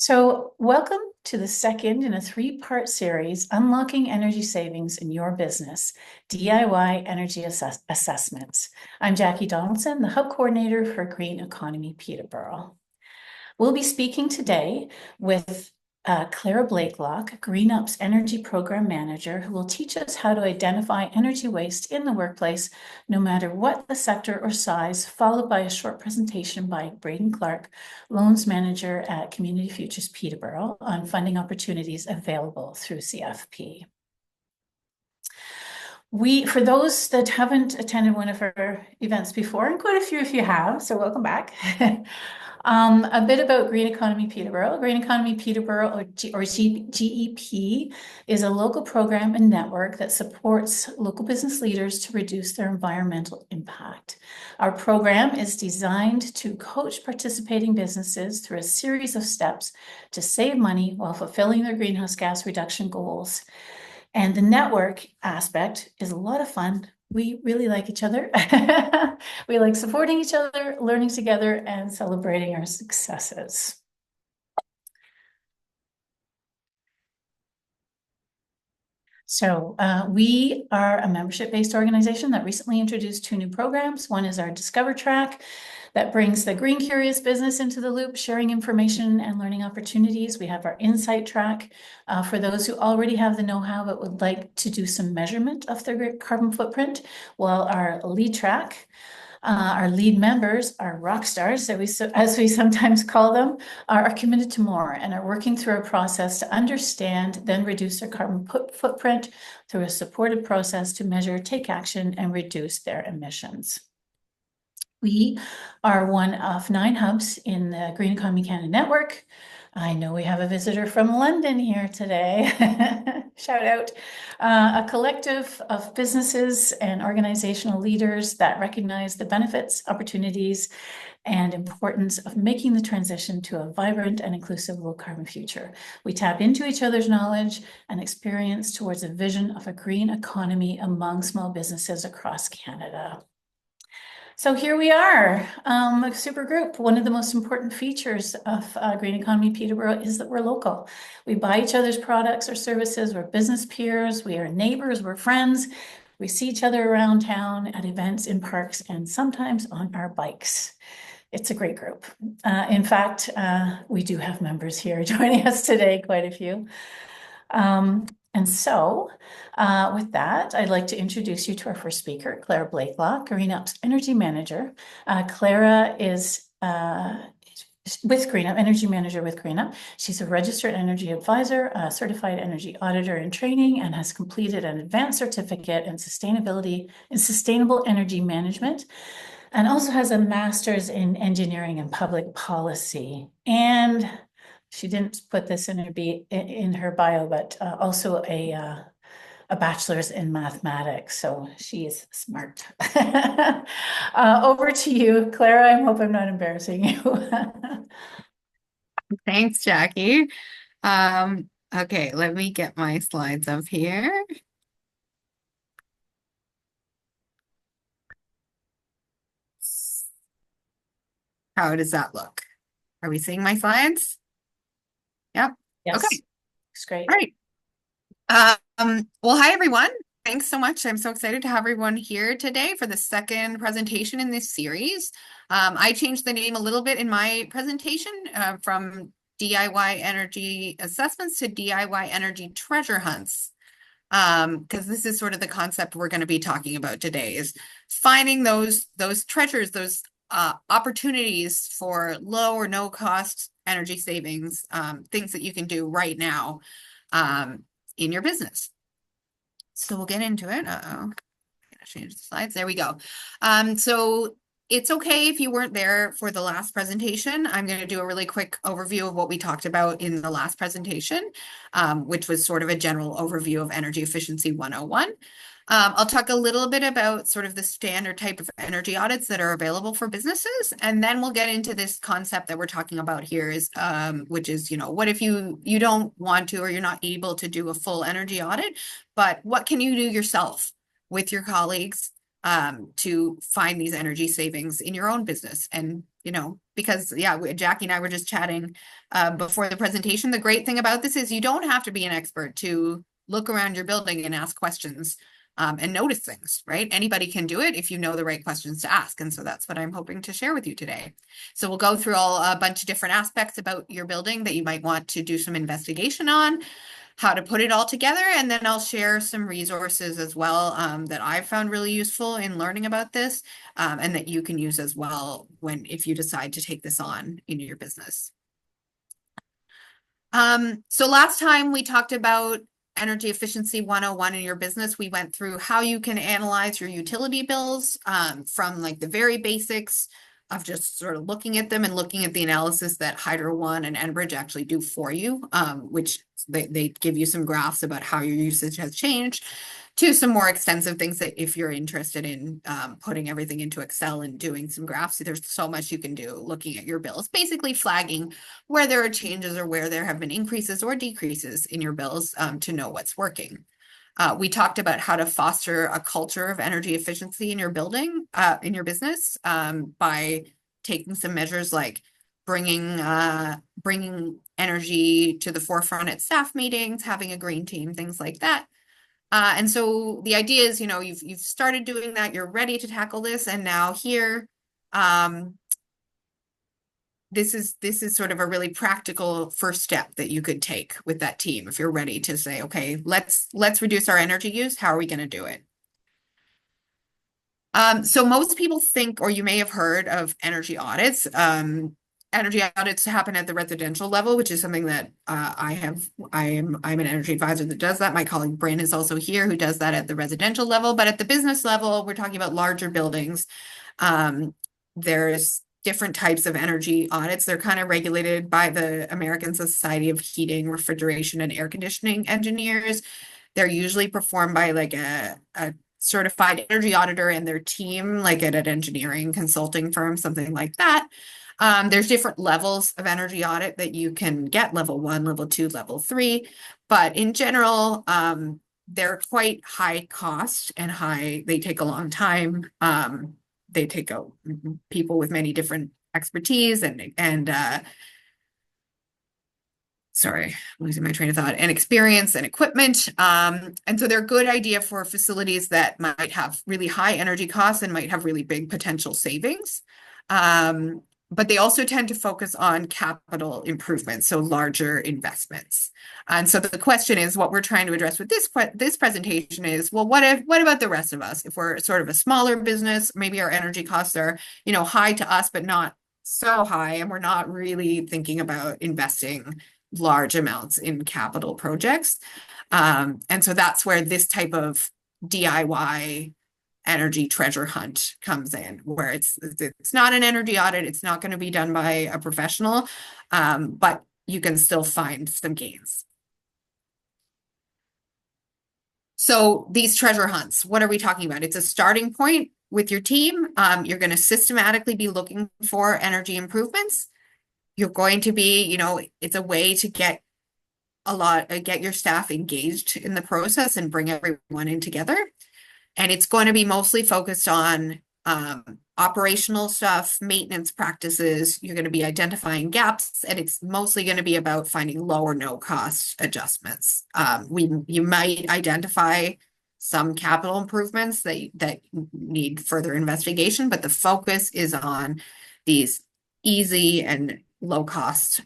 So, welcome to the second in a three-part series, Unlocking Energy Savings in Your Business, DIY Energy Assessments. I'm Jackie Donaldson, the Hub Coordinator for Green Economy Peterborough. We'll be speaking today with Clara Blakelock, GreenUp's Energy Program Manager, who will teach us how to identify energy waste in the workplace, no matter what the sector or size, followed by a short presentation by Braden Clark, Loans Manager at Community Futures Peterborough, on funding opportunities available through CFP. For those that haven't attended one of our events before, and quite a few if you have, so welcome back. A bit about Green Economy Peterborough. Green Economy Peterborough, or GEP, is a local program and network that supports local business leaders to reduce their environmental impact. Our program is designed to coach participating businesses through a series of steps to save money while fulfilling their greenhouse gas reduction goals. And the network aspect is a lot of fun. We really like each other. We like supporting each other, learning together, and celebrating our successes. So we are a membership-based organization that recently introduced two new programs. One is our Discover track that brings the green curious business into the loop, sharing information and learning opportunities. We have our Insight track for those who already have the know-how but would like to do some measurement of their carbon footprint, while our Lead track, our lead members, our rock stars, as we sometimes call them, are committed to more and are working through a process to understand, then reduce their carbon footprint through a supported process to measure, take action, and reduce their emissions. We are one of 9 hubs in the Green Economy Canada network. I know we have a visitor from London here today. Shout out. A collective of businesses and organizational leaders that recognize the benefits, opportunities, and importance of making the transition to a vibrant and inclusive low-carbon future. We tap into each other's knowledge and experience towards a vision of a green economy among small businesses across Canada. So here we are, a super group. One of the most important features of Green Economy Peterborough is that we're local. We buy each other's products or services. We're business peers. We are neighbors. We're friends. We see each other around town at events, in parks, and sometimes on our bikes. It's a great group. In fact, we do have members here joining us today, quite a few. And so with that, I'd like to introduce you to our first speaker, Clara Blakelock, GreenUp's Energy Manager. Clara is with GreenUp, Energy Manager with GreenUp. She's a registered energy advisor, a certified energy auditor in training, and has completed an advanced certificate in sustainable energy management, and also has a master's in engineering and public policy. And she didn't put this in her bio, but also a bachelor's in mathematics. So she is smart. Over to you, Clara. I hope I'm not embarrassing you. Thanks, Jackie. Okay, let me get my slides up here. How does that look? Are we seeing my slides? Yep. Yes. Okay. Looks great. All right. Well, hi, everyone. Thanks so much. I'm so excited to have everyone here today for the second presentation in this series. I changed the name a little bit in my presentation from DIY Energy Assessments to DIY Energy Treasure Hunts, because this is sort of the concept we're going to be talking about today, is finding those treasures, those opportunities for low or no cost energy savings, things that you can do right now in your business. So we'll get into it. I'm gonna change the slides. There we go. So it's okay if you weren't there for the last presentation. I'm going to do a really quick overview of what we talked about in the last presentation, which was sort of a general overview of Energy Efficiency 101. I'll talk a little bit about sort of the standard type of energy audits that are available for businesses, and then we'll get into this concept that we're talking about here, which is, what if you don't want to, or you're not able to do a full energy audit, but what can you do yourself with your colleagues to find these energy savings in your own business and because yeah, Jackie and I were just chatting before the presentation. The great thing about this is you don't have to be an expert to look around your building and ask questions and notice things, right? Anybody can do it if you know the right questions to ask. And so that's what I'm hoping to share with you today. So we'll go through a bunch of different aspects about your building that you might want to do some investigation on, how to put it all together, and then I'll share some resources as well that I've found really useful in learning about this and that you can use as well if you decide to take this on in your business. So last time we talked about Energy Efficiency 101 in your business. We went through how you can analyze your utility bills from like the very basics of just sort of looking at them and looking at the analysis that Hydro One and Enbridge actually do for you, which they give you some graphs about how your usage has changed, to some more extensive things that if you're interested in putting everything into Excel and doing some graphs, there's so much you can do looking at your bills, basically flagging where there are changes or where there have been increases or decreases in your bills to know what's working. We talked about how to foster a culture of energy efficiency in your building, in your business, by taking some measures like bringing energy to the forefront at staff meetings, having a green team, things like that. And so the idea is, you've started doing that, you're ready to tackle this, and now here, this is sort of a really practical first step that you could take with that team if you're ready to say, okay, let's reduce our energy use. How are we going to do it? So most people think, or you may have heard of energy audits. Energy audits happen at the residential level, which is something that I'm an energy advisor that does that. My colleague Bryn is also here who does that at the residential level. But at the business level, we're talking about larger buildings. There's different types of energy audits. They're kind of regulated by the American Society of Heating, Refrigeration, and Air Conditioning Engineers. They're usually performed by like a certified energy auditor and their team, like at an engineering consulting firm, something like that. There's different levels of energy audit that you can get, level 1, level 2, level 3. But in general, they're quite high cost and they take a long time. They take people with many different expertise and sorry, I'm losing my train of thought, and experience and equipment. And so they're a good idea for facilities that might have really high energy costs and might have really big potential savings. But they also tend to focus on capital improvements, so larger investments. And so the question is, what we're trying to address with this presentation is, well, what about the rest of us? If we're sort of a smaller business, maybe our energy costs are, high to us, but not so high, and we're not really thinking about investing large amounts in capital projects. And so that's where this type of DIY energy treasure hunt comes in, where it's not an energy audit, it's not going to be done by a professional, but you can still find some gains. So these treasure hunts, what are we talking about? It's a starting point with your team. You're going to systematically be looking for energy improvements. You're going to be, it's a way to get your staff engaged in the process and bring everyone in together. And it's going to be mostly focused on operational stuff, maintenance practices. You're going to be identifying gaps, and it's mostly going to be about finding low or no cost adjustments. You might identify some capital improvements that need further investigation, but the focus is on these easy and low cost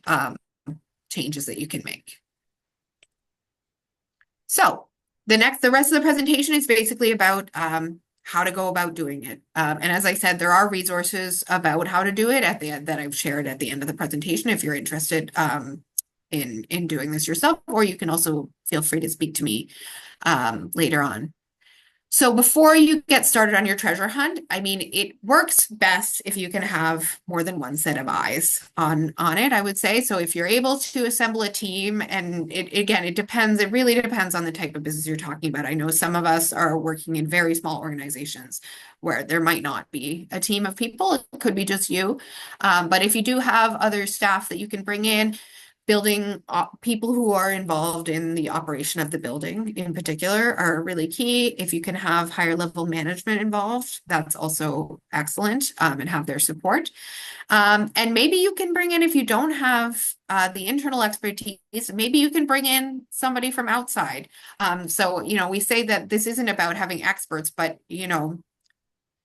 changes that you can make. So the rest of the presentation is basically about how to go about doing it. And as I said, there are resources about how to do it that I've shared at the end of the presentation if you're interested in doing this yourself, or you can also feel free to speak to me later on. So before you get started on your treasure hunt, it works best if you can have more than one set of eyes on it, I would say. So if you're able to assemble a team, and it depends, it really depends on the type of business you're talking about. I know some of us are working in very small organizations where there might not be a team of people. It could be just you. But if you do have other staff that you can bring in, building people who are involved in the operation of the building in particular are really key. If you can have higher level management involved, that's also excellent, and have their support. And maybe you can bring in, if you don't have the internal expertise, maybe you can bring in somebody from outside. So, we say that this isn't about having experts, but,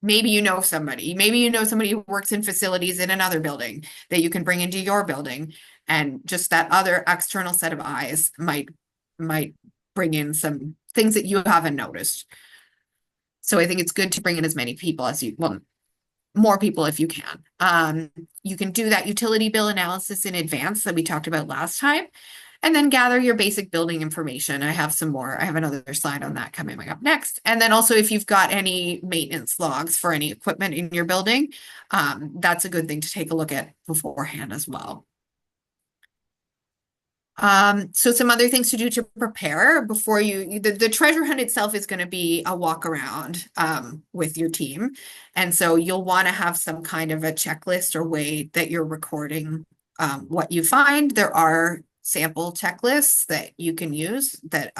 maybe somebody who works in facilities in another building that you can bring into your building, and just that other external set of eyes might bring in some things that you haven't noticed. So I think it's good to bring in as many people as more people if you can. You can do that utility bill analysis in advance that we talked about last time, and then gather your basic building information. I have another slide on that coming up next. And then also, if you've got any maintenance logs for any equipment in your building, that's a good thing to take a look at beforehand as well. So some other things to do to prepare before the treasure hunt itself is going to be a walk around with your team. And so you'll want to have some kind of a checklist or way that you're recording what you find. There are sample checklists that you can use that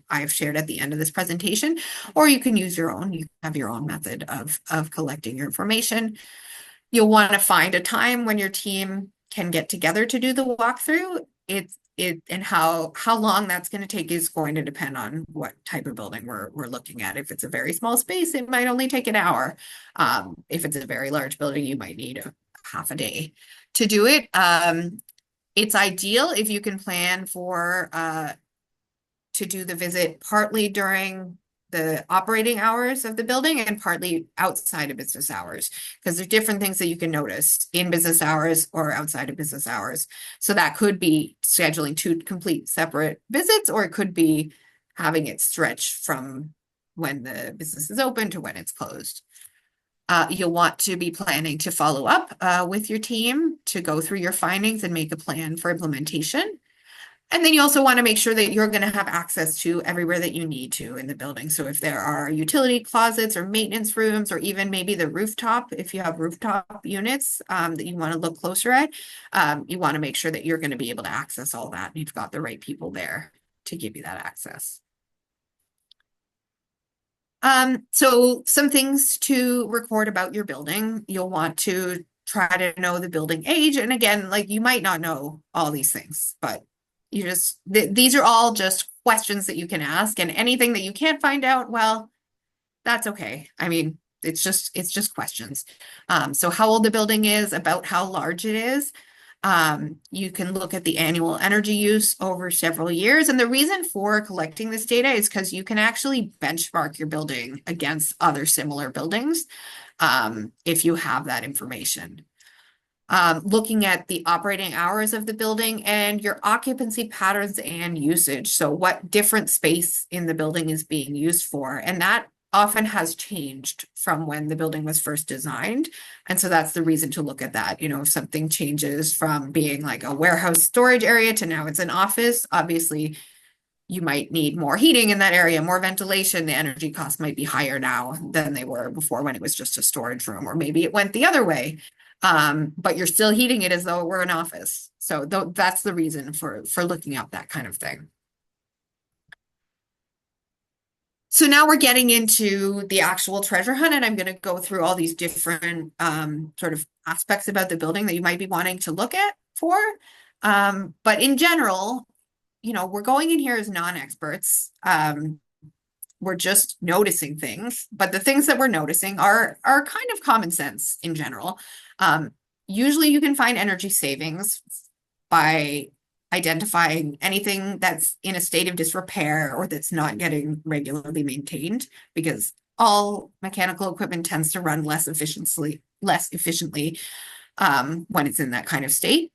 I've shared at the end of this presentation, or you can use your own. You have your own method of collecting your information. You'll want to find a time when your team can get together to do the walkthrough. And how long that's going to take is going to depend on what type of building we're looking at. If it's a very small space, it might only take an hour. If it's a very large building, you might need a half a day to do it. It's ideal if you can plan to do the visit partly during the operating hours of the building and partly outside of business hours, because there's different things that you can notice in business hours or outside of business hours. So that could be scheduling 2 complete separate visits, or it could be having it stretch from when the business is open to when it's closed. You'll want to be planning to follow up with your team to go through your findings and make a plan for implementation. And then you also want to make sure that you're going to have access to everywhere that you need to in the building. So if there are utility closets or maintenance rooms, or even maybe the rooftop, if you have rooftop units that you want to look closer at, you want to make sure that you're going to be able to access all that. And you've got the right people there to give you that access. So some things to record about your building. You'll want to try to know the building age. And again, like, you might not know all these things, but these are all just questions that you can ask, and anything that you can't find out, well, that's okay. I mean, it's just questions. So how old the building is, about how large it is. You can look at the annual energy use over several years. And the reason for collecting this data is because you can actually benchmark your building against other similar buildings if you have that information. Looking at the operating hours of the building and your occupancy patterns and usage. So what different space in the building is being used for. And that often has changed from when the building was first designed. And so that's the reason to look at that. If something changes from being like a warehouse storage area to now it's an office, obviously you might need more heating in that area, more ventilation. The energy costs might be higher now than they were before when it was just a storage room, or maybe it went the other way. But you're still heating it as though it were an office. So that's the reason for looking up that kind of thing. So now we're getting into the actual treasure hunt, and I'm going to go through all these different sort of aspects about the building that you might be wanting to look at for. But in general, we're going in here as non-experts. We're just noticing things, but the things that we're noticing are kind of common sense in general. Usually you can find energy savings by identifying anything that's in a state of disrepair or that's not getting regularly maintained, because all mechanical equipment tends to run less efficiently when it's in that kind of state.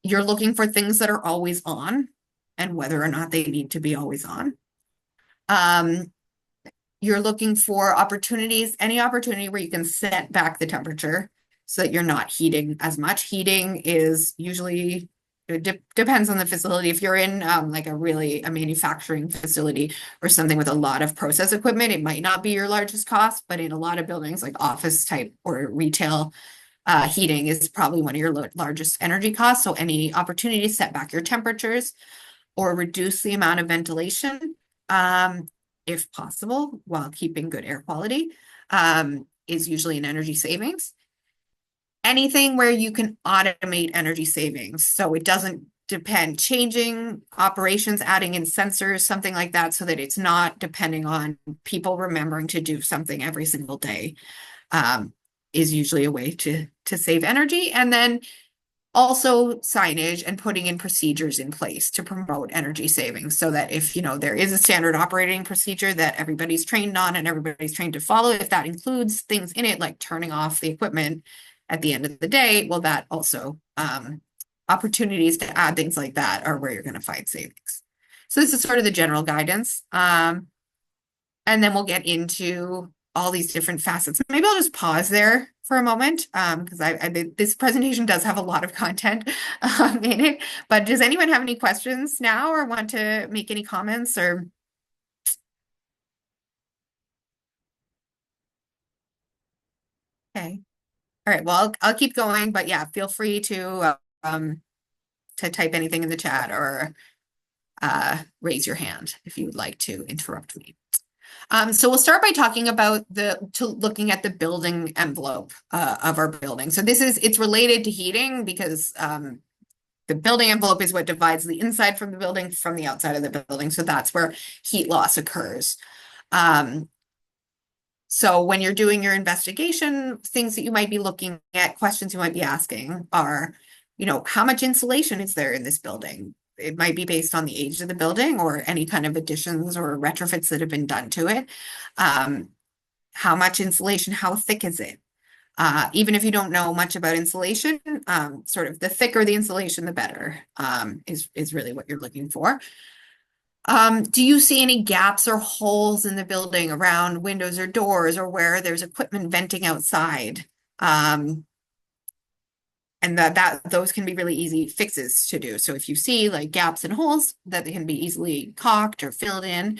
You're looking for things that are always on and whether or not they need to be always on. You're looking for opportunities, any opportunity where you can set back the temperature so that you're not heating as much. Heating is usually, it depends on the facility. If you're in like a manufacturing facility or something with a lot of process equipment, it might not be your largest cost, but in a lot of buildings like office type or retail Heating is probably one of your largest energy costs. So any opportunity to set back your temperatures or reduce the amount of ventilation, if possible, while keeping good air quality, is usually an energy savings. Anything where you can automate energy savings. So it doesn't depend, changing operations, adding in sensors, something like that, so that it's not depending on people remembering to do something every single day, is usually a way to save energy. And then also signage and putting in procedures in place to promote energy savings, so that if, there is a standard operating procedure that everybody's trained on and everybody's trained to follow, if that includes things in it like turning off the equipment at the end of the day, well, that also, opportunities to add things like that are where you're going to find savings. So this is sort of the general guidance. And then we'll get into all these different facets. Maybe I'll just pause there for a moment, because this presentation does have a lot of content in it. But does anyone have any questions now or want to make any comments or? Okay. All right. Well, I'll keep going, but yeah, feel free to type anything in the chat or raise your hand if you would like to interrupt me. So we'll start by talking about looking at the building envelope of our building. So it's related to heating because the building envelope is what divides the inside from the building from the outside of the building. So that's where heat loss occurs. So when you're doing your investigation, things that you might be looking at, questions you might be asking are, how much insulation is there in this building? It might be based on the age of the building or any kind of additions or retrofits that have been done to it. How much insulation, how thick is it? Even if you don't know much about insulation, sort of the thicker the insulation, the better, is really what you're looking for. Do you see any gaps or holes in the building around windows or doors or where there's equipment venting outside? And those can be really easy fixes to do. So if you see like gaps and holes that can be easily caulked or filled in,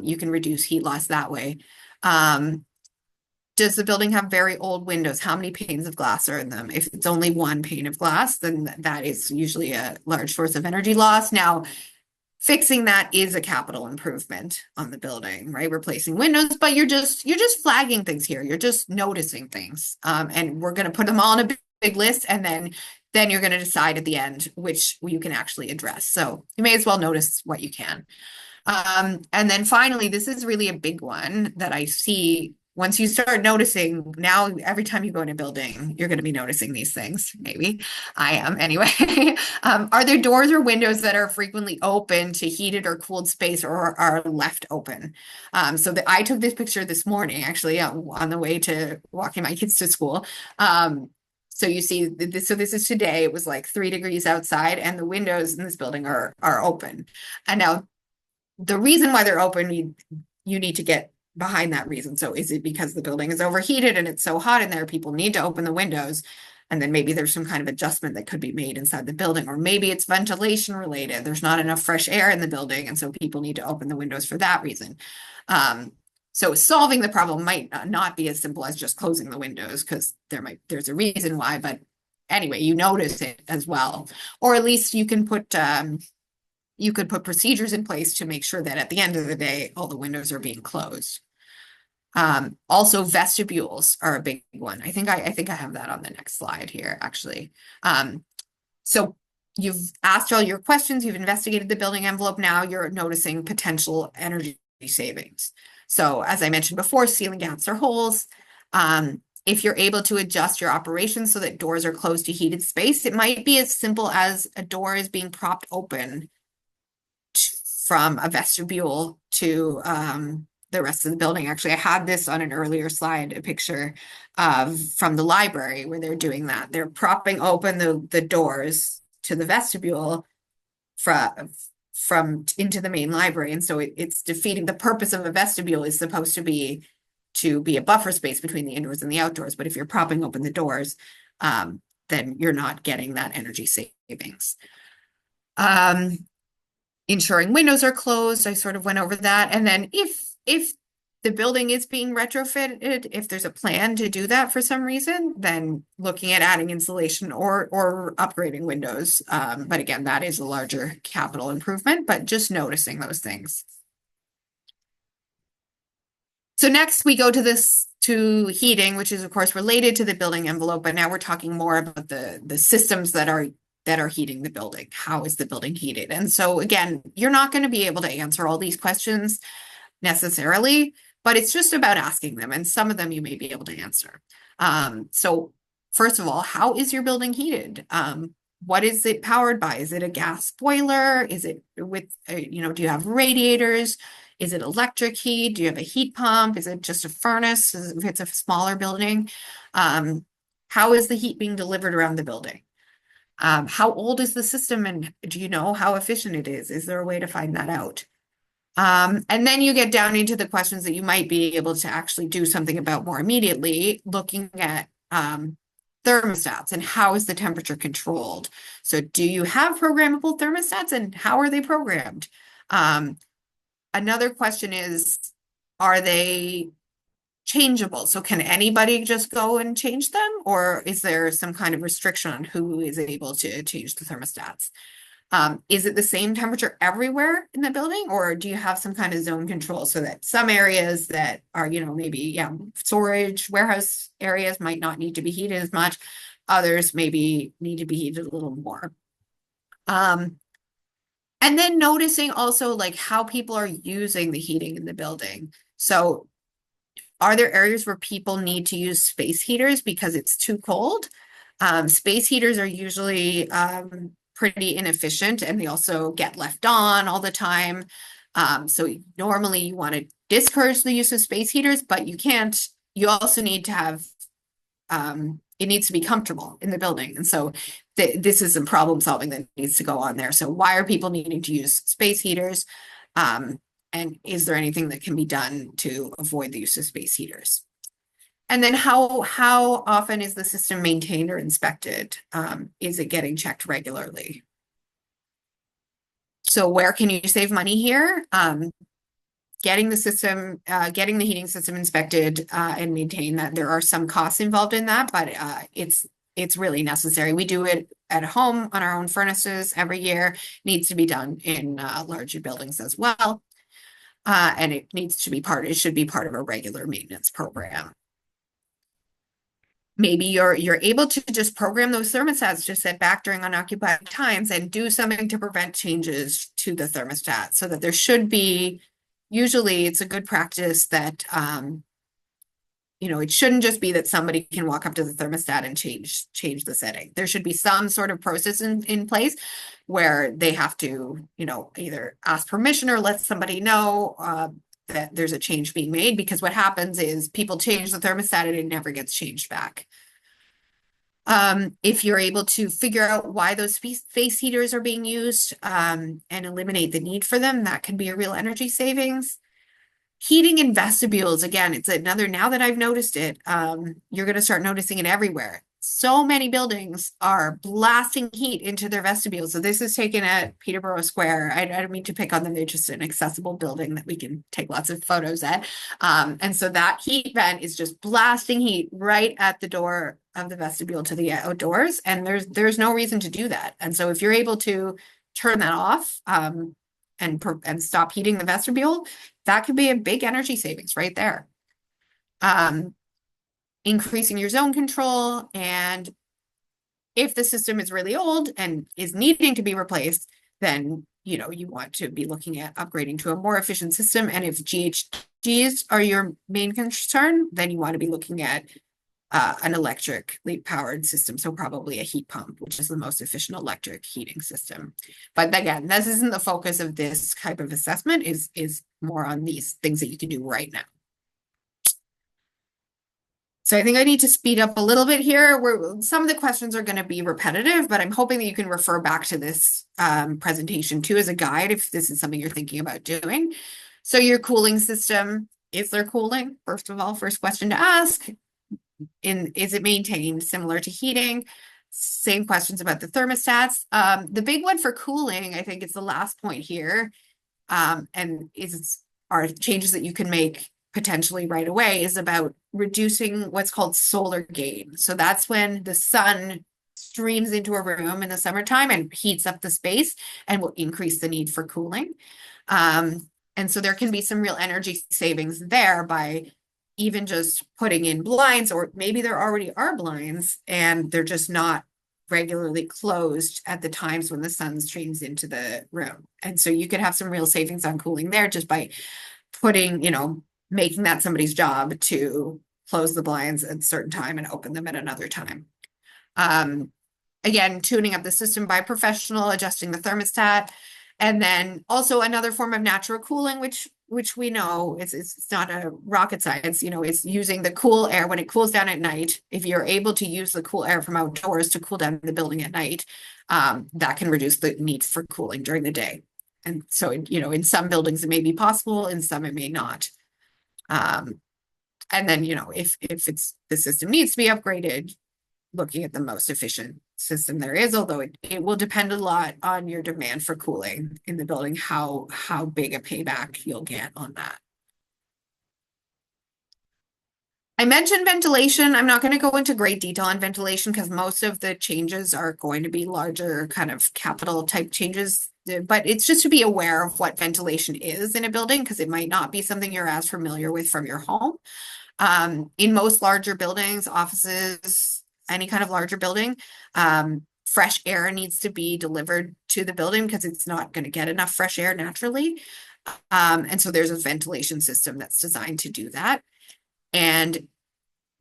you can reduce heat loss that way. Does the building have very old windows? How many panes of glass are in them? If it's only one pane of glass, then that is usually a large source of energy loss. Now, fixing that is a capital improvement on the building, right? Replacing windows, but you're just flagging things here. You're just noticing things. And we're going to put them all in a big list, and then you're going to decide at the end which you can actually address. So you may as well notice what you can. And then finally, this is really a big one that I see. Once you start noticing, now every time you go in a building, you're going to be noticing these things. Maybe I am anyway. Are there doors or windows that are frequently open to heated or cooled space or are left open? So I took this picture this morning, actually, on the way to walking my kids to school. So you see this. So this is today. It was like 3 degrees outside, and the windows in this building are open. And now the reason why they're open, you need to get behind that reason. So is it because the building is overheated and it's so hot in there, people need to open the windows, and then maybe there's some kind of adjustment that could be made inside the building, or maybe it's ventilation related. There's not enough fresh air in the building, and so people need to open the windows for that reason. So solving the problem might not be as simple as just closing the windows, because there's a reason why, but anyway, you notice it as well. Or at least you can put you could put procedures in place to make sure that at the end of the day, all the windows are being closed. Also, vestibules are a big one. I think I have that on the next slide here, actually. So you've asked all your questions, you've investigated the building envelope, now you're noticing potential energy savings. So as I mentioned before, ceiling gaps or holes. If you're able to adjust your operations so that doors are closed to heated space, it might be as simple as a door is being propped open from a vestibule to the rest of the building. Actually, I had this on an earlier slide, a picture from the library where they're doing that. They're propping open the doors to the vestibule from into the main library. And so it's defeating the purpose of a vestibule is supposed to be a buffer space between the indoors and the outdoors. But if you're propping open the doors, then you're not getting that energy savings. Ensuring windows are closed, I sort of went over that. And then if the building is being retrofitted, if there's a plan to do that for some reason, then looking at adding insulation or upgrading windows. But again, that is a larger capital improvement, but just noticing those things. So next we go to heating, which is of course related to the building envelope, but now we're talking more about the systems that are heating the building. How is the building heated? And so again, you're not going to be able to answer all these questions necessarily, but it's just about asking them, and some of them you may be able to answer. So first of all, how is your building heated? What is it powered by? Is it a gas boiler? Is it with, do you have radiators? Is it electric heat? Do you have a heat pump? Is it just a furnace if it's a smaller building? How is the heat being delivered around the building? How old is the system, and do you know how efficient it is? Is there a way to find that out? And then you get down into the questions that you might be able to actually do something about more immediately, looking at thermostats and how is the temperature controlled. So do you have programmable thermostats, and how are they programmed? Another question is, are they changeable? So can anybody just go and change them, or is there some kind of restriction on who is able to change the thermostats? Is it the same temperature everywhere in the building, or do you have some kind of zone control so that some areas that are, maybe, storage, warehouse areas might not need to be heated as much. Others maybe need to be heated a little more. And then noticing also like how people are using the heating in the building. So are there areas where people need to use space heaters because it's too cold? Space heaters are usually pretty inefficient, and they also get left on all the time. So normally you want to discourage the use of space heaters, but you also need to have, it needs to be comfortable in the building. And so this is some problem solving that needs to go on there. So why are people needing to use space heaters? And is there anything that can be done to avoid the use of space heaters? And then how often is the system maintained or inspected? Is it getting checked regularly? So where can you save money here? Getting the heating system inspected and maintained. That there are some costs involved in that, but it's really necessary. We do it at home on our own furnaces every year. It needs to be done in larger buildings as well. And it should be part of a regular maintenance program. Maybe you're able to just program those thermostats to set back during unoccupied times and do something to prevent changes to the thermostat, so that there should be, usually it's a good practice that, it shouldn't just be that somebody can walk up to the thermostat and change the setting. There should be some sort of process in place where they have to, either ask permission or let somebody know that there's a change being made, because what happens is people change the thermostat and it never gets changed back. If you're able to figure out why those space heaters are being used and eliminate the need for them, that can be a real energy savings. Heating in vestibules, again, it's another, now that I've noticed it, you're going to start noticing it everywhere. So many buildings are blasting heat into their vestibules. So this is taken at Peterborough Square. I don't mean to pick on them. They're just an accessible building that we can take lots of photos at. And so that heat vent is just blasting heat right at the door of the vestibule to the outdoors. And there's no reason to do that. And so if you're able to turn that off and stop heating the vestibule, that could be a big energy savings right there. Increasing your zone control, and if the system is really old and is needing to be replaced, then you want to be looking at upgrading to a more efficient system. And if GHGs are your main concern, then you want to be looking at an electrically powered system, so probably a heat pump, which is the most efficient electric heating system. But again, this isn't the focus of this type of assessment, is more on these things that you can do right now. So I think I need to speed up a little bit here, where some of the questions are going to be repetitive, but I'm hoping that you can refer back to this presentation too as a guide if this is something you're thinking about doing. So your cooling system, is there cooling? First of all, first question to ask. Is it maintained similar to heating? Same questions about the thermostats. The big one for cooling, I think it's the last point here, and are changes that you can make potentially right away is about reducing what's called solar gain. So that's when the sun streams into a room in the summertime and heats up the space and will increase the need for cooling. And so there can be some real energy savings there by even just putting in blinds, or maybe there already are blinds and they're just not regularly closed at the times when the sun streams into the room. And so you could have some real savings on cooling there just by putting, making that somebody's job to close the blinds at a certain time and open them at another time. Again, tuning up the system by professional, adjusting the thermostat, and then also another form of natural cooling, which we know it's not a rocket science, it's using the cool air when it cools down at night. If you're able to use the cool air from outdoors to cool down the building at night, that can reduce the need for cooling during the day. And so, in some buildings it may be possible, in some it may not. And then, if the system needs to be upgraded, looking at the most efficient system there is, although it will depend a lot on your demand for cooling in the building, how big a payback you'll get on that. I mentioned ventilation. I'm not going to go into great detail on ventilation because most of the changes are going to be larger kind of capital type changes, but it's just to be aware of what ventilation is in a building because it might not be something you're as familiar with from your home. In most larger buildings, offices, any kind of larger building, fresh air needs to be delivered to the building because it's not going to get enough fresh air naturally. And so there's a ventilation system that's designed to do that. And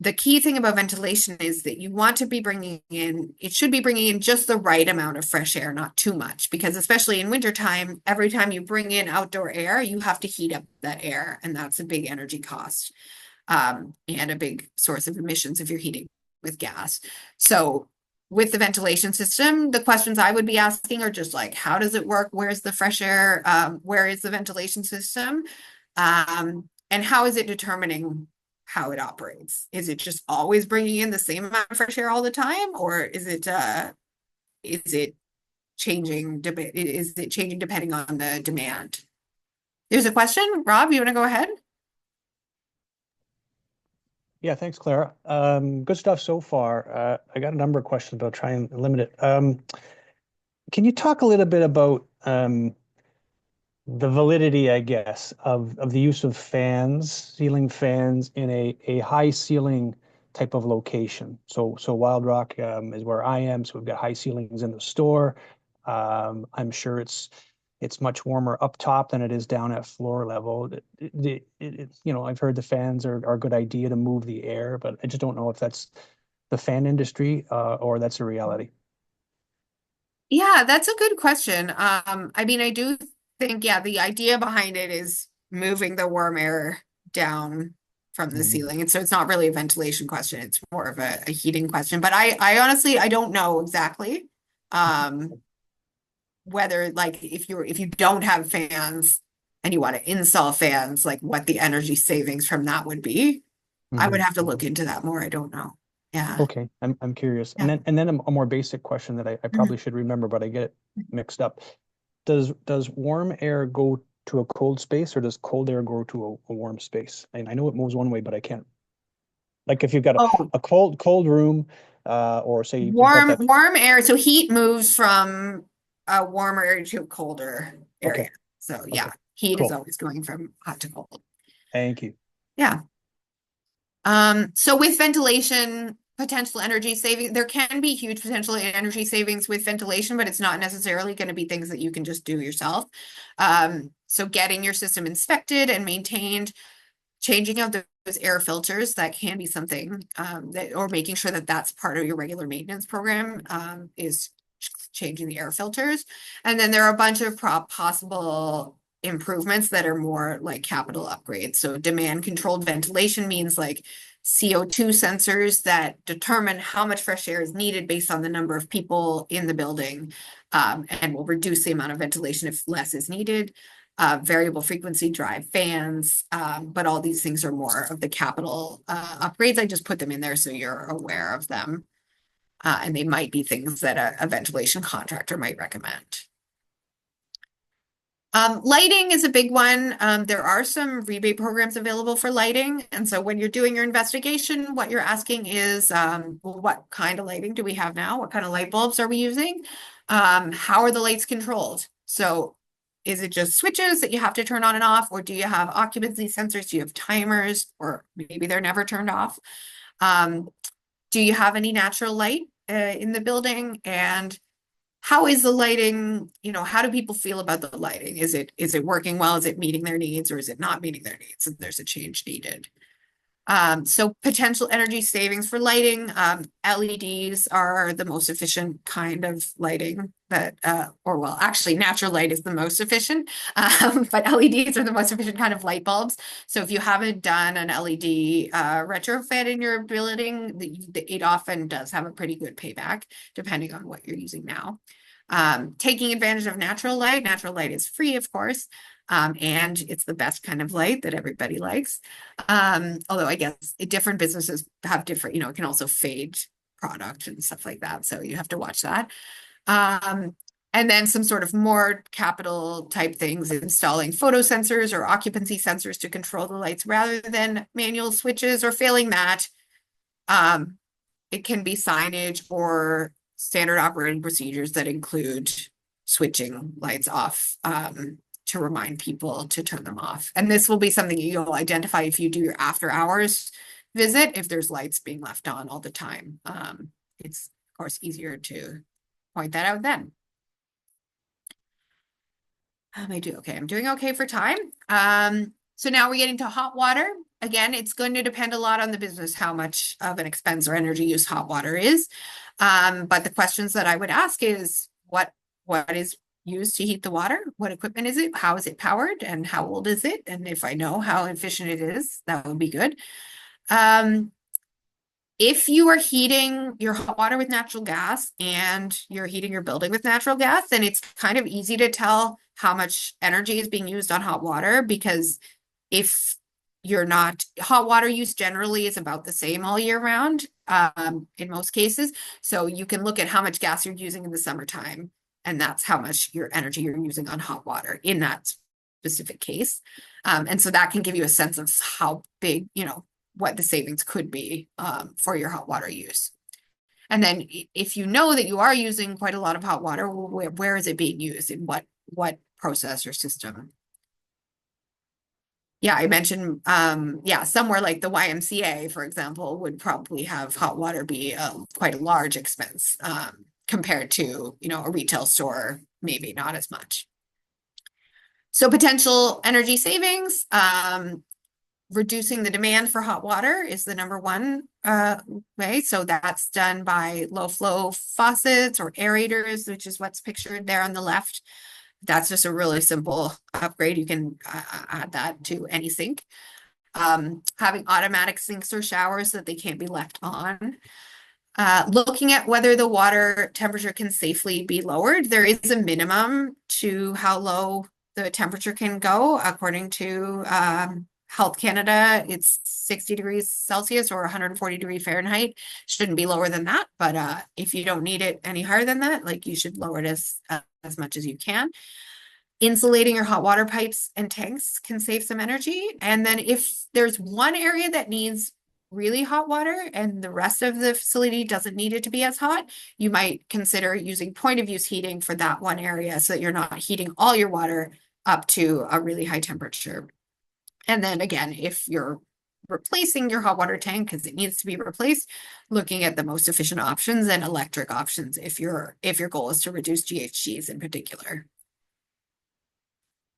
the key thing about ventilation is that you want to be it should be bringing in just the right amount of fresh air, not too much, because especially in wintertime, every time you bring in outdoor air, you have to heat up that air, and that's a big energy cost. And a big source of emissions if you're heating with gas. So with the ventilation system, the questions I would be asking are just like, how does it work? Where's the fresh air? Where is the ventilation system? And how is it determining how it operates? Is it just always bringing in the same amount of fresh air all the time? Or is it changing? Is it changing depending on the demand? There's a question. Rob, you want to go ahead? Yeah, thanks, Clara. Good stuff so far. I got a number of questions, but I'll try and limit it. Can you talk a little bit about the validity, I guess, of the use of ceiling fans in a high ceiling type of location? So Wild Rock is where I am, so we've got high ceilings in the store. I'm sure it's much warmer up top than it is down at floor level. I've heard the fans are a good idea to move the air, but I just don't know if that's the fan industry or that's a reality. Yeah, that's a good question. I mean, I do think, yeah, the idea behind it is moving the warm air down from the ceiling. And so it's not really a ventilation question. It's more of a heating question. But I honestly, I don't know exactly. Whether like if you don't have fans and you want to install fans, like what the energy savings from that would be. I would have to look into that more. I don't know. Yeah. Okay, I'm curious. Yeah. And then a more basic question that I probably should remember, but I get it mixed up. Does warm air go to a cold space, or does cold air go to a warm space? And I know it moves one way, but I can't. Like if you've got a cold room, or say you've got that. Warm air. So heat moves from a warmer area to a colder area. Okay. So yeah, heat is always going from hot to cold. Thank you. Yeah. So with ventilation, potential energy saving, there can be huge potential energy savings with ventilation, but it's not necessarily going to be things that you can just do yourself. So getting your system inspected and maintained, changing out those air filters, that can be something or making sure that that's part of your regular maintenance program is changing the air filters. And then there are a bunch of possible improvements that are more like capital upgrades. So demand controlled ventilation means like CO2 sensors that determine how much fresh air is needed based on the number of people in the building, and will reduce the amount of ventilation if less is needed. Variable frequency drive fans, but all these things are more of the capital upgrades. I just put them in there so you're aware of them. And they might be things that a ventilation contractor might recommend. Lighting is a big one. There are some rebate programs available for lighting. And so when you're doing your investigation, what you're asking is, well, what kind of lighting do we have now? What kind of light bulbs are we using? How are the lights controlled? So is it just switches that you have to turn on and off, or do you have occupancy sensors? Do you have timers, or maybe they're never turned off? Do you have any natural light in the building? And how is the lighting, how do people feel about the lighting? Is it working well? Is it meeting their needs, or is it not meeting their needs? And there's a change needed. So potential energy savings for lighting, LEDs are the most efficient kind of lighting that, actually natural light is the most efficient, but LEDs are the most efficient kind of light bulbs. So if you haven't done an LED retrofit in your building, it often does have a pretty good payback depending on what you're using now. Taking advantage of natural light is free, of course. And it's the best kind of light that everybody likes. Although I guess different businesses have different, it can also fade product and stuff like that. So you have to watch that. And then some sort of more capital type things, installing photo sensors or occupancy sensors to control the lights rather than manual switches, or failing that. It can be signage or standard operating procedures that include switching lights off to remind people to turn them off. And this will be something you'll identify if you do your after hours visit, if there's lights being left on all the time. It's of course easier to point that out then. I'm doing okay for time. So now we're getting to hot water. Again, it's going to depend a lot on the business, how much of an expense or energy use hot water is. But the questions that I would ask is, what is used to heat the water? What equipment is it? How is it powered? And how old is it? And if I know how efficient it is, that would be good. If you are heating your hot water with natural gas and you're heating your building with natural gas, then it's kind of easy to tell how much energy is being used on hot water, because if you're not, hot water use generally is about the same all year round, in most cases. So you can look at how much gas you're using in the summertime, and that's how much your energy you're using on hot water in that specific case. And so that can give you a sense of how big, what the savings could be for your hot water use. And then if you know that you are using quite a lot of hot water, where is it being used, in what process or system? Yeah, I mentioned, somewhere like the YMCA, for example, would probably have hot water be quite a large expense compared to, a retail store, maybe not as much. So potential energy savings, reducing the demand for hot water is the number one way. So that's done by low flow faucets or aerators, which is what's pictured there on the left. That's just a really simple upgrade. You can add that to any sink. Having automatic sinks or showers so that they can't be left on. Looking at whether the water temperature can safely be lowered. There is a minimum to how low the temperature can go. According to Health Canada, it's 60 degrees Celsius or 140 degrees Fahrenheit. Shouldn't be lower than that, but if you don't need it any higher than that, you should lower it as much as you can. Insulating your hot water pipes and tanks can save some energy. And then if there's one area that needs really hot water and the rest of the facility doesn't need it to be as hot, you might consider using point of use heating for that one area so that you're not heating all your water up to a really high temperature. And then again, if you're replacing your hot water tank because it needs to be replaced, looking at the most efficient options and electric options if your goal is to reduce GHGs in particular.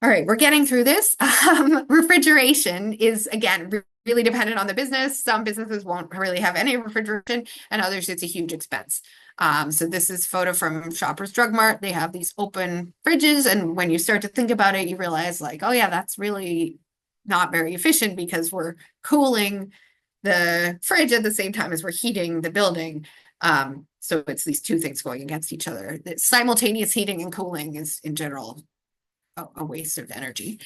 All right, we're getting through this. Refrigeration is, again, really dependent on the business. Some businesses won't really have any refrigeration, and others it's a huge expense. So this is a photo from Shoppers Drug Mart. They have these open fridges, and when you start to think about it, you realize oh yeah, that's really not very efficient because we're cooling the fridge at the same time as we're heating the building. So it's these two things going against each other. The simultaneous heating and cooling is in general a waste of energy.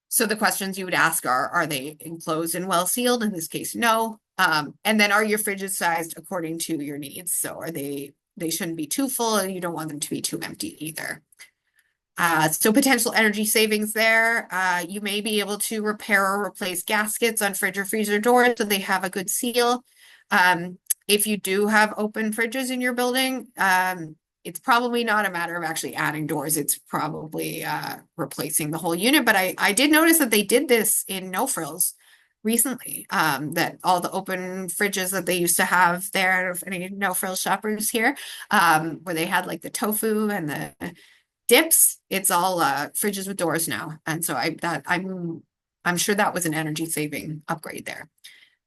So the questions you would ask are they enclosed and well sealed? In this case, no. And then are your fridges sized according to your needs? So they shouldn't be too full and you don't want them to be too empty either. So potential energy savings there. You may be able to repair or replace gaskets on fridge or freezer doors so they have a good seal. If you do have open fridges in your building, it's probably not a matter of actually adding doors. It's probably replacing the whole unit. But I did notice that they did this in No Frills recently, that all the open fridges that they used to have there, if any No Frills shoppers here, where they had like the tofu and the dips, it's all fridges with doors now. And so I'm sure that was an energy saving upgrade there.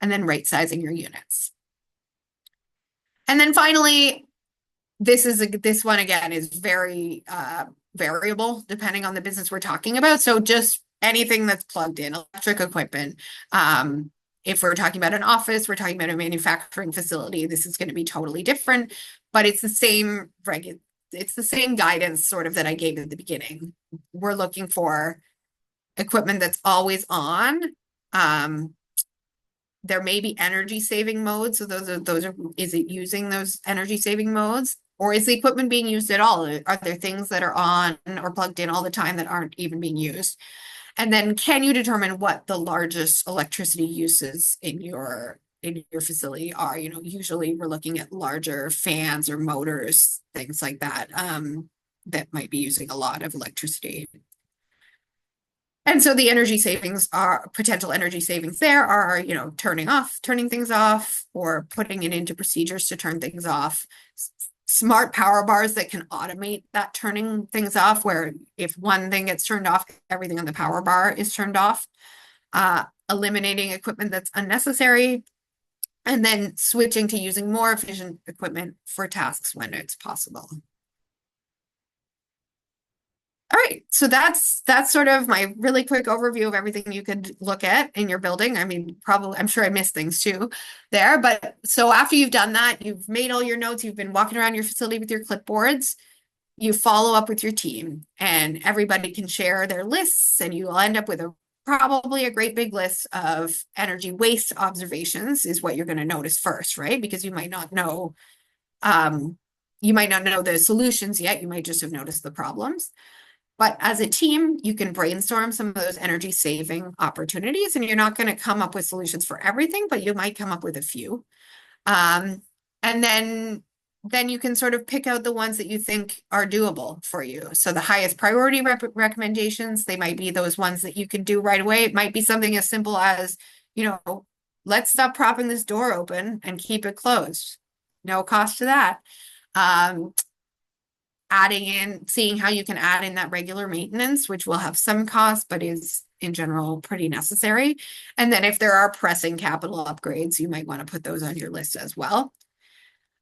And then right sizing your units. And then finally, this one again is very variable depending on the business we're talking about. So just anything that's plugged in, electric equipment. If we're talking about an office, we're talking about a manufacturing facility, this is going to be totally different, but it's the same guidance sort of that I gave at the beginning. We're looking for equipment that's always on. There may be energy saving modes. So is it using those energy saving modes? Or is the equipment being used at all? Are there things that are on or plugged in all the time that aren't even being used? And then can you determine what the largest electricity uses in your facility are? Usually we're looking at larger fans or motors, things like that, that might be using a lot of electricity. And so the potential energy savings there are, turning things off or putting it into procedures to turn things off. Smart power bars that can automate that turning things off, where if one thing gets turned off, everything on the power bar is turned off. Eliminating equipment that's unnecessary, and then switching to using more efficient equipment for tasks when it's possible. All right, so that's sort of my really quick overview of everything you could look at in your building. I mean, I'm sure I missed things too there, but so after you've done that, you've made all your notes, you've been walking around your facility with your clipboards, you follow up with your team, and everybody can share their lists, and you'll end up with probably a great big list of energy waste observations is what you're going to notice first, right? Because you might not know the solutions yet, you might just have noticed the problems. But as a team, you can brainstorm some of those energy saving opportunities, and you're not going to come up with solutions for everything, but you might come up with a few. And then you can sort of pick out the ones that you think are doable for you. So the highest priority recommendations, they might be those ones that you can do right away. It might be something as simple as, let's stop propping this door open and keep it closed. No cost to that. Seeing how you can add in that regular maintenance, which will have some cost, but is in general pretty necessary. And then if there are pressing capital upgrades, you might want to put those on your list as well.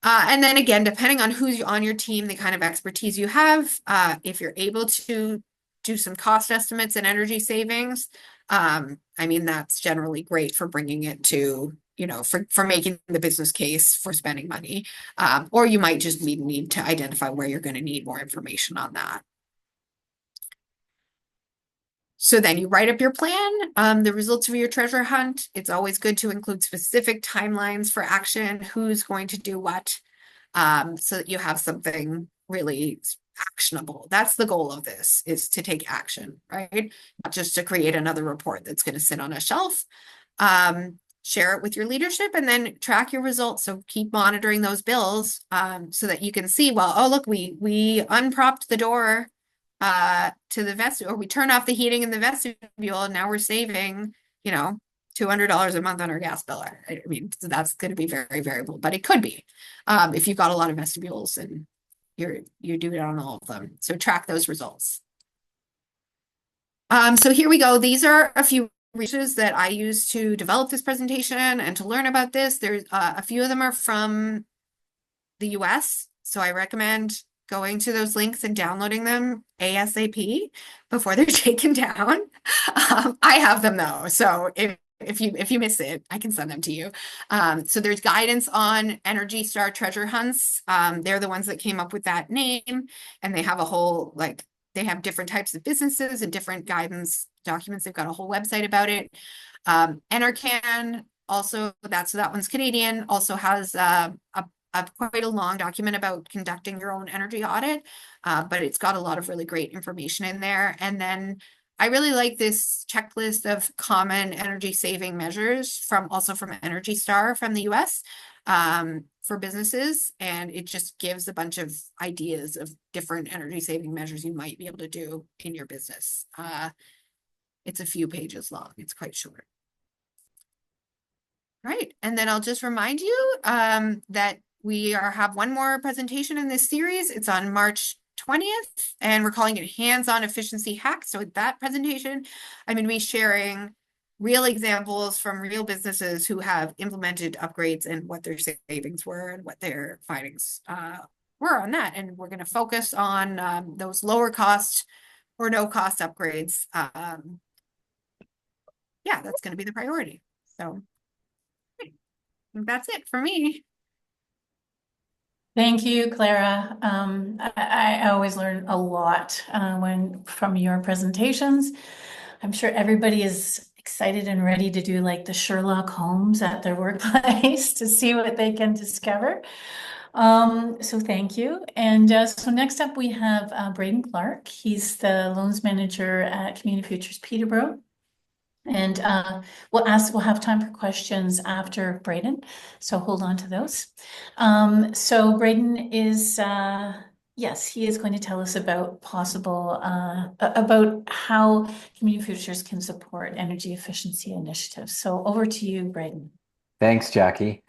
And then again, depending on who's on your team, the kind of expertise you have, if you're able to do some cost estimates and energy savings, that's generally great for bringing it to, for making the business case for spending money. Or you might just need to identify where you're going to need more information on that. So then you write up your plan, the results of your treasure hunt. It's always good to include specific timelines for action, who's going to do what, so that you have something really actionable. That's the goal of this, is to take action, right? Not just to create another report that's going to sit on a shelf. Share it with your leadership, and then track your results. So keep monitoring those bills, so that you can see, well, oh, look, we unpropped the door to the vestibule, or we turn off the heating in the vestibule, and now we're saving, $200 a month on our gas bill. I mean, so that's going to be very variable, but it could be if you've got a lot of vestibules and you're doing it on all of them. So track those results. So here we go. These are a few resources that I use to develop this presentation and to learn about this. There's a few of them are from the US, so I recommend going to those links and downloading them ASAP before they're taken down. I have them though, so if you miss it, I can send them to you. So there's guidance on Energy Star treasure hunts. They're the ones that came up with that name, and they have a whole, they have different types of businesses and different guidance documents. They've got a whole website about it. NRCan also, that one's Canadian, also has a quite a long document about conducting your own energy audit, but it's got a lot of really great information in there. And then I really like this checklist of common energy saving measures from Energy Star from the US for businesses. And it just gives a bunch of ideas of different energy saving measures you might be able to do in your business. It's a few pages long. It's quite short. Right. And then I'll just remind you that we have one more presentation in this series. It's on March 20th, and we're calling it Hands-on Efficiency Hacks. So with that presentation, I'm going to be sharing real examples from real businesses who have implemented upgrades and what their savings were and what their findings were on that. And we're going to focus on those lower cost or no cost upgrades. Yeah, that's going to be the priority. So that's it for me. Thank you, Clara. I always learn a lot from your presentations. I'm sure everybody is excited and ready to do like the Sherlock Holmes at their workplace to see what they can discover. So thank you. And so next up we have Braden Clark. He's the loans manager at Community Futures Peterborough. And we'll have time for questions after Braden, so hold on to those. So Braden is, yes, he is going to tell us about about how Community Futures can support energy efficiency initiatives. So over to you, Braden. Thanks, Jackie.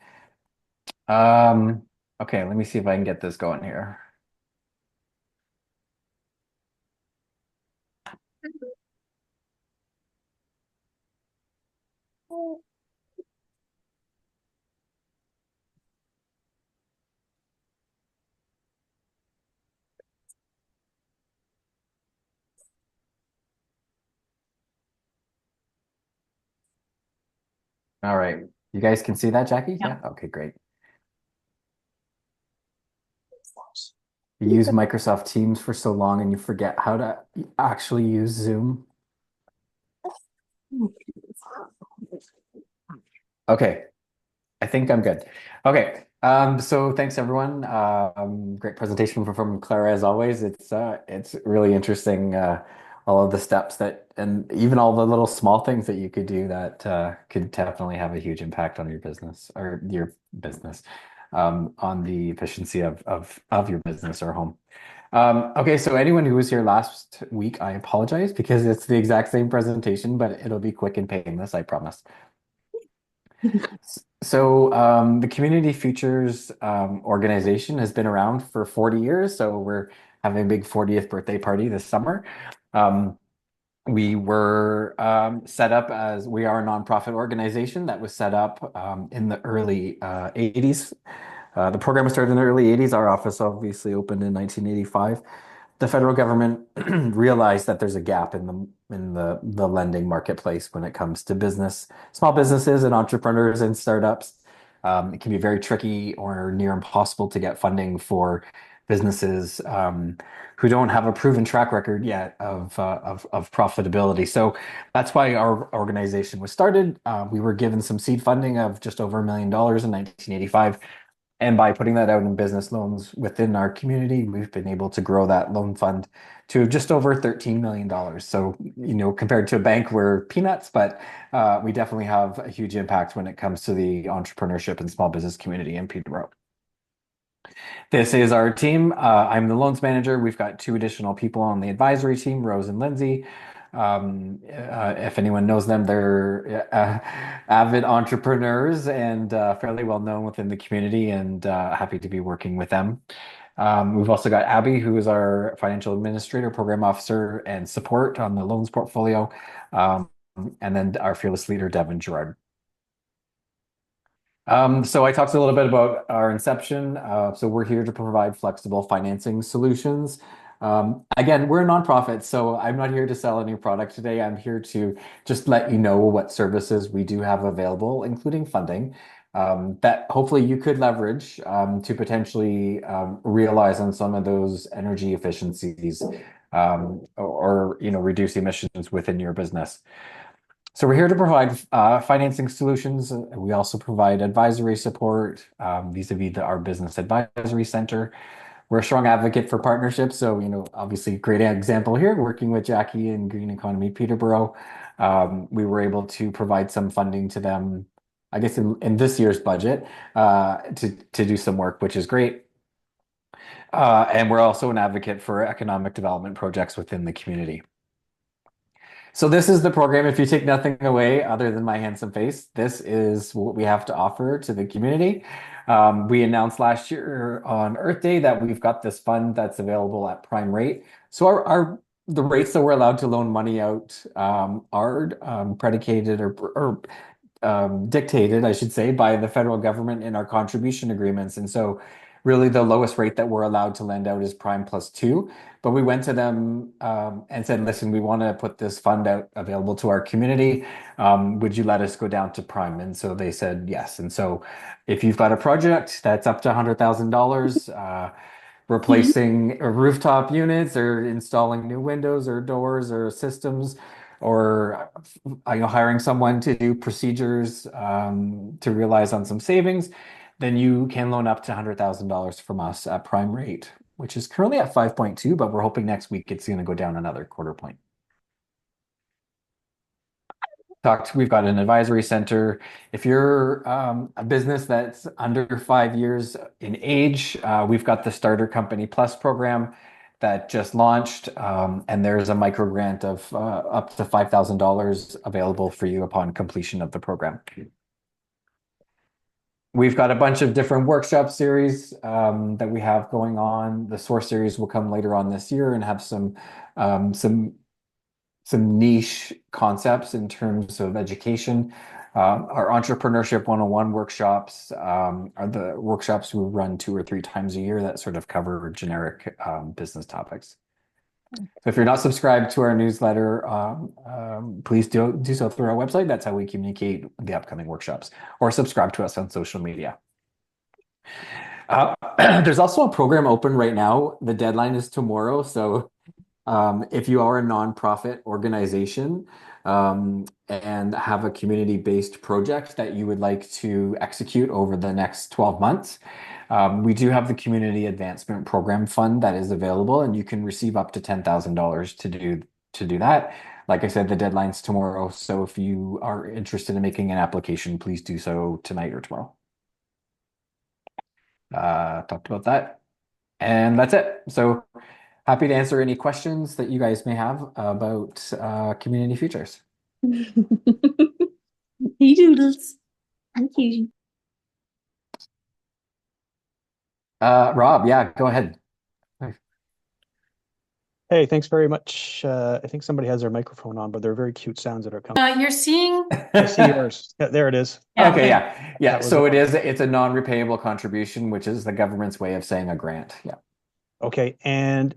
Okay, let me see if I can get this going here. All right. You guys can see that, Jackie? Yeah. Okay, great. You use Microsoft Teams for so long and you forget how to actually use Zoom. Okay, I think I'm good. Okay, so thanks everyone. Great presentation from Clara as always. It's really interesting, all of the steps and even all the little small things that you could do that could definitely have a huge impact on your business on the efficiency of your business or home. Okay, so anyone who was here last week, I apologize because it's the exact same presentation, but it'll be quick and painless, I promise. So the Community Futures organization has been around for 40 years, so we're having a big 40th birthday party this summer. We were set up as we are a nonprofit organization that was set up in the early 80s. The program was started in the early 80s. Our office obviously opened in 1985. The federal government realized that there's a gap in the lending marketplace when it comes to small businesses and entrepreneurs and startups. It can be very tricky or near impossible to get funding for businesses who don't have a proven track record yet of profitability. So that's why our organization was started. We were given some seed funding of just over $1 million in 1985. And by putting that out in business loans within our community, we've been able to grow that loan fund to just over $13 million. So, compared to a bank, we're peanuts, but we definitely have a huge impact when it comes to the entrepreneurship and small business community in Peterborough. This is our team. I'm the loans manager. We've got 2 additional people on the advisory team, Rose and Lindsay. If anyone knows them, they're avid entrepreneurs and fairly well known within the community, and happy to be working with them. We've also got Abby, who is our financial administrator, program officer, and support on the loans portfolio. And then our fearless leader, Devin Gerard. So I talked a little bit about our inception. So we're here to provide flexible financing solutions. Again, we're a nonprofit, so I'm not here to sell any product today. I'm here to just let you know what services we do have available, including funding, that hopefully you could leverage to potentially realize on some of those energy efficiencies or reduce emissions within your business. So we're here to provide financing solutions. We also provide advisory support vis-a-vis our business advisory center. We're a strong advocate for partnerships. So, obviously, great example here, working with Jackie and Green Economy Peterborough. We were able to provide some funding to them, I guess, in this year's budget to do some work, which is great. And we're also an advocate for economic development projects within the community. So this is the program. If you take nothing away other than my handsome face, this is what we have to offer to the community. We announced last year on Earth Day that we've got this fund that's available at prime rate. So the rates that we're allowed to loan money out are predicated or dictated, I should say, by the federal government in our contribution agreements. And so really the lowest rate that we're allowed to lend out is prime +2. But we went to them and said, listen, we want to put this fund out available to our community. Would you let us go down to prime? And so they said yes. And so if you've got a project that's up to $100,000, replacing rooftop units or installing new windows or doors or systems, or hiring someone to do procedures to realize on some savings, then you can loan up to $100,000 from us at prime rate, which is currently at 5.2, but we're hoping next week it's going to go down another quarter point. We've got an advisory center. If you're a business that's under 5 years in age, we've got the Starter Company Plus program that just launched, and there's a micro grant of up to $5,000 available for you upon completion of the program. We've got a bunch of different workshop series that we have going on. The Source series will come later on this year and have some niche concepts in terms of education. Our Entrepreneurship 101 workshops are the workshops we run 2 or 3 times a year that sort of cover generic business topics. So if you're not subscribed to our newsletter, please do so through our website. That's how we communicate the upcoming workshops, or subscribe to us on social media. There's also a program open right now. The deadline is tomorrow. So if you are a nonprofit organization and have a community-based project that you would like to execute over the next 12 months, we do have the Community Advancement Program Fund that is available, and you can receive up to $10,000 to do that. Like I said, the deadline's tomorrow. So if you are interested in making an application, please do so tonight or tomorrow. Talked about that. And that's it. So happy to answer any questions that you guys may have about community futures. Hey, Doodles. Thank you. Rob, yeah, go ahead. Hey, thanks very much. I think somebody has their microphone on, but they're very cute sounds that are coming. You're seeing, I see yours. Yeah, there it is. Yeah, Okay, okay. yeah. That was So it. it's a non-repayable contribution, which is the government's way of saying a grant. Yeah. Okay, and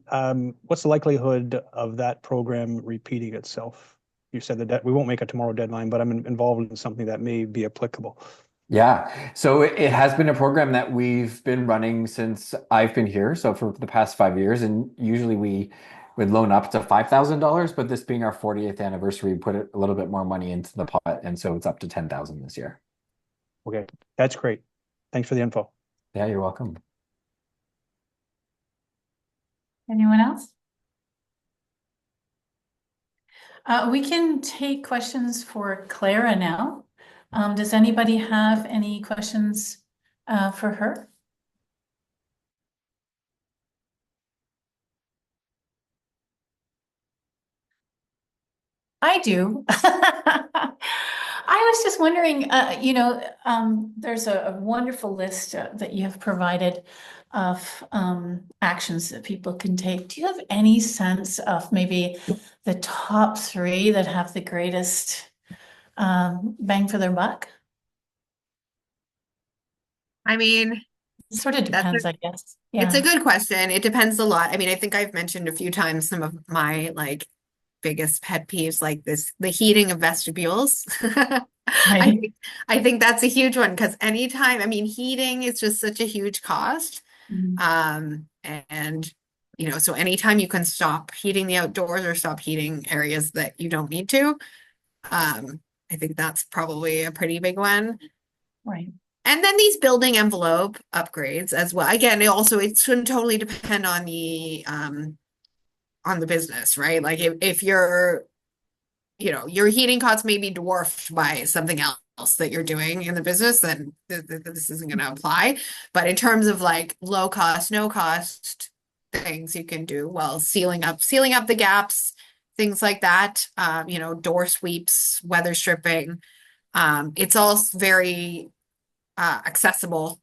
what's the likelihood of that program repeating itself? You said that we won't make a tomorrow deadline, but I'm involved in something that may be applicable. Yeah. So it has been a program that we've been running since I've been here. So for the past 5 years, and usually we would loan up to $5,000, but this being our 40th anniversary, we put a little bit more money into the pot. And so it's up to 10,000 this year. Okay, that's great. Thanks for the info. Yeah, you're welcome. Anyone else? We can take questions for Clara now. Does anybody have any questions for her? I do. I was just wondering, there's a wonderful list that you have provided of actions that people can take. Do you have any sense of maybe the top 3 that have the greatest bang for their buck? I mean, It sort of depends, I guess. Yeah. it's a good question. It depends a lot. I mean, I think I've mentioned a few times some of my biggest pet peeves, like the heating of vestibules. Right. I think that's a huge one, because anytime, I mean, heating is just such a huge cost. Mhm. And so anytime you can stop heating the outdoors or stop heating areas that you don't need to, I think that's probably a pretty big one. Right. And then these building envelope upgrades as well. Again, it's going to totally depend on the business, right? Like if your heating costs may be dwarfed by something else that you're doing in the business, then this isn't going to apply. But in terms of like low cost, no cost things you can do, well, sealing up the gaps, things like that, door sweeps, weather stripping. It's all very accessible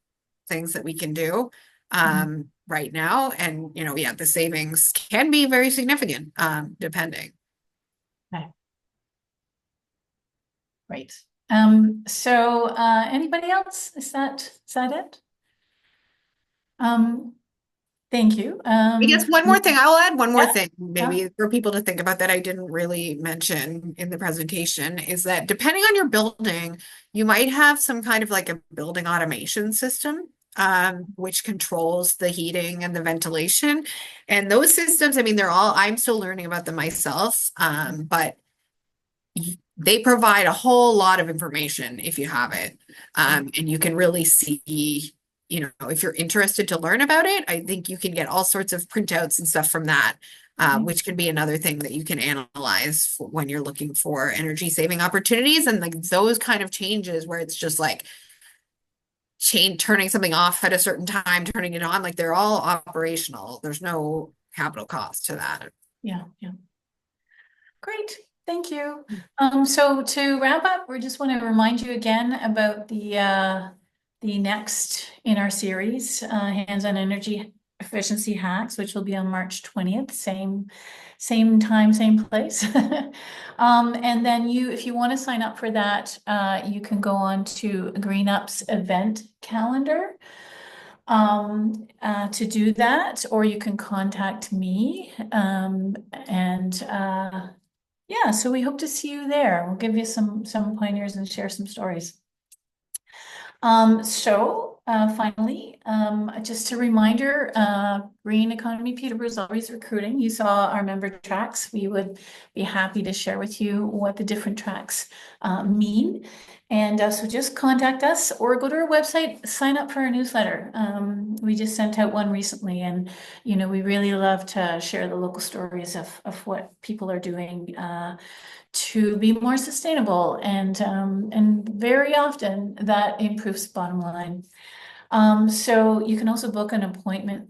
things that we can do right now. And, the savings can be very significant, depending. Okay. Great. So anybody else? Is that it? Thank you. I guess one more thing, I'll add one more Yeah. thing, maybe for people to think about that I didn't really mention in the presentation, is that depending on your building, you might have some kind of like a building automation system, which controls the heating and the ventilation. And those systems, I mean, I'm still learning about them myself, but they provide a whole lot of information if you have it. And you can really see, if you're interested to learn about it, I think you can get all sorts of printouts and stuff from that, which can be another thing that you can analyze when you're looking for energy saving opportunities. And like those kind of changes where it's just like turning something off at a certain time, turning it on, like they're all operational. There's no capital cost to that. Yeah. Great. Thank you. So to wrap up, we just want to remind you again about the next in our series, Hands-on Energy Efficiency Hacks, which will be on March 20th, same time, same place. And then if you want to sign up for that, you can go on to GreenUp's event calendar to do that, or you can contact me. Yeah, so we hope to see you there. We'll give you some pointers and share some stories. Finally, just a reminder, Green Economy Peterborough is always recruiting. You saw our member tracks. We would be happy to share with you what the different tracks mean. And so just contact us or go to our website, sign up for our newsletter. We just sent out one recently, and we really love to share the local stories of what people are doing to be more sustainable, and very often that improves bottom line. So you can also book an appointment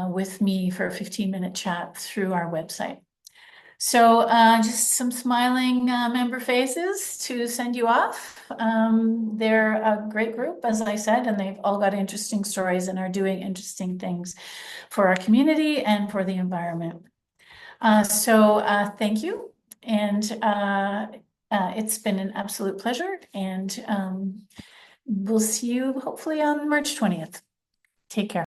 with me for a 15-minute chat through our website. So just some smiling member faces to send you off. They're a great group, as I said, and they've all got interesting stories and are doing interesting things for our community and for the environment. Thank you. And it's been an absolute pleasure. And we'll see you hopefully on March 20th. Take care.